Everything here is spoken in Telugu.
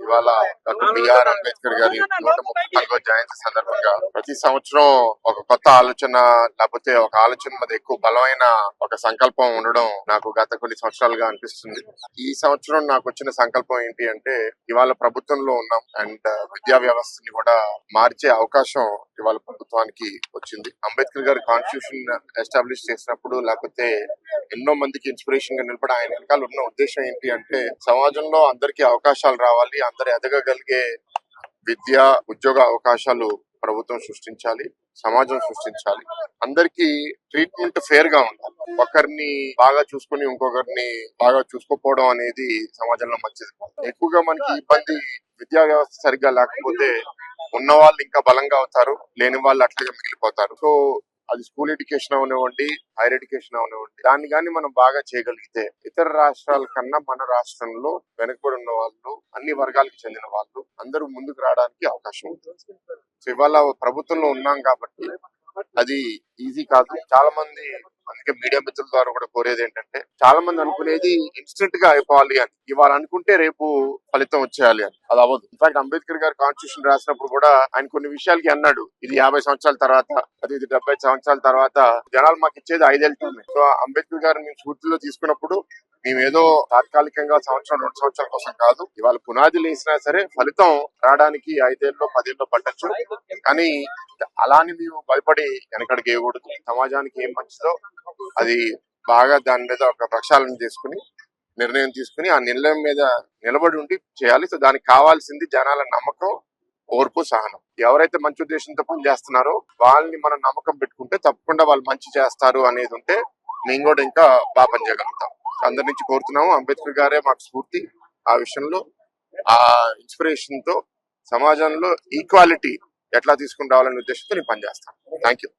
ఇవాళ డాక్టర్ బిఆర్ అంబేద్కర్ గారి 134వ జయంతి సందర్భంగా ప్రతి సంవత్సరం ఒక కొత్త ఆలోచన లేకపోతే ఒక ఆలోచన మీద ఎక్కువ బలమైన ఒక సంకల్పం ఉండడం నాకు గత కొన్ని సంవత్సరాలుగా అనిపిస్తుంది. ఈ సంవత్సరం నాకు వచ్చిన సంకల్పం ఏంటి అంటే ఇవాళ ప్రభుత్వంలో ఉన్నాం అండ్ విద్యా వ్యవస్థని కూడా మార్చే అవకాశం ఇవాళ ప్రభుత్వానికి వచ్చింది. అంబేద్కర్ గారి కాన్స్టిట్యూషన్ ఎస్టాబ్లిష్ చేసినప్పుడు లేకపోతే ఎన్నో మందికి ఇన్స్పిరేషన్ గా నిలబడి ఆయన వెనకాల ఉన్న ఉద్దేశం ఏంటి అంటే సమాజంలో అందరికీ అవకాశాలు రావాలి, అందరు ఎదగగలిగే విద్య ఉద్యోగ అవకాశాలు ప్రభుత్వం సృష్టించాలి, సమాజం సృష్టించాలి, అందరికి ట్రీట్మెంట్ ఫేర్ గా ఉండాలి. ఒకరిని బాగా చూసుకుని ఇంకొకరిని బాగా చూసుకోపోవడం అనేది సమాజంలో మంచిది కాదు. ఎక్కువగా మనకి ఇబ్బంది విద్యా వ్యవస్థ సరిగ్గా లేకపోతే ఉన్న వాళ్ళు ఇంకా బలంగా అవుతారు, లేని వాళ్ళు అట్లాగే మిగిలిపోతారు. సో అది స్కూల్ ఎడ్యుకేషన్ అవనివ్వండి, హైయర్ ఎడ్యుకేషన్ అవనివ్వండి, దాన్ని కానీ మనం బాగా చేయగలిగితే ఇతర రాష్ట్రాల కన్నా మన రాష్ట్రంలో వెనకబడి ఉన్న వాళ్ళు, అన్ని వర్గాలకు చెందిన వాళ్ళు అందరూ ముందుకు రావడానికి అవకాశం ఉంటుంది. సో ఇవాళ ప్రభుత్వంలో ఉన్నాం కాబట్టి అది ఈజీ కాదు. చాలా మంది అందుకే మీడియా మిత్రుల ద్వారా కూడా కోరేది ఏంటంటే చాలా మంది అనుకునేది ఇన్స్టెంట్ గా అయిపోవాలి అని, ఇవాళ అనుకుంటే రేపు ఫలితం వచ్చేయాలి అని. అది అవ్వదు. ఇన్ఫాక్ట్ అంబేద్కర్ గారు కాన్స్టిట్యూషన్ రాసినప్పుడు కూడా ఆయన కొన్ని విషయాలకి అన్నాడు, ఇది 50 సంవత్సరాల తర్వాత, అది 70 సంవత్సరాల తర్వాత జనాలు మాకు ఇచ్చేది 5 ఏళ్ళ టైం. సో అంబేద్కర్ గారు మేము స్ఫూర్తిలో తీసుకున్నప్పుడు మేమేదో తాత్కాలికంగా సంవత్సరం 2 సంవత్సరాల కోసం కాదు, ఇవాళ పునాది లేసినా సరే ఫలితం రావడానికి 5 ఏళ్ళలో 10 ఏళ్ళలో పట్టచ్చు. కానీ అలాని మేము భయపడి వెనకడికి వేయకూడదు. సమాజానికి ఏం మంచిదో అది బాగా దాని మీద ఒక ప్రక్షాళన చేసుకుని నిర్ణయం తీసుకుని ఆ నిర్ణయం మీద నిలబడి ఉండి చేయాలి. సో దానికి కావాల్సింది జనాల నమ్మకం, ఓర్పు, సహనం. ఎవరైతే మంచి ఉద్దేశంతో పనిచేస్తున్నారో వాళ్ళని మనం నమ్మకం పెట్టుకుంటే తప్పకుండా వాళ్ళు మంచి చేస్తారు అనేది ఉంటే మేము కూడా ఇంకా బాగా పనిచేయగలుగుతాం. అందరి నుంచి కోరుతున్నాము, అంబేద్కర్ గారే మాకు స్ఫూర్తి. ఆ విషయంలో ఆ ఇన్స్పిరేషన్ తో సమాజంలో ఈక్వాలిటీ ఎట్లా తీసుకుని రావాలనే ఉద్దేశంతో నేను పనిచేస్తాను. Thank you.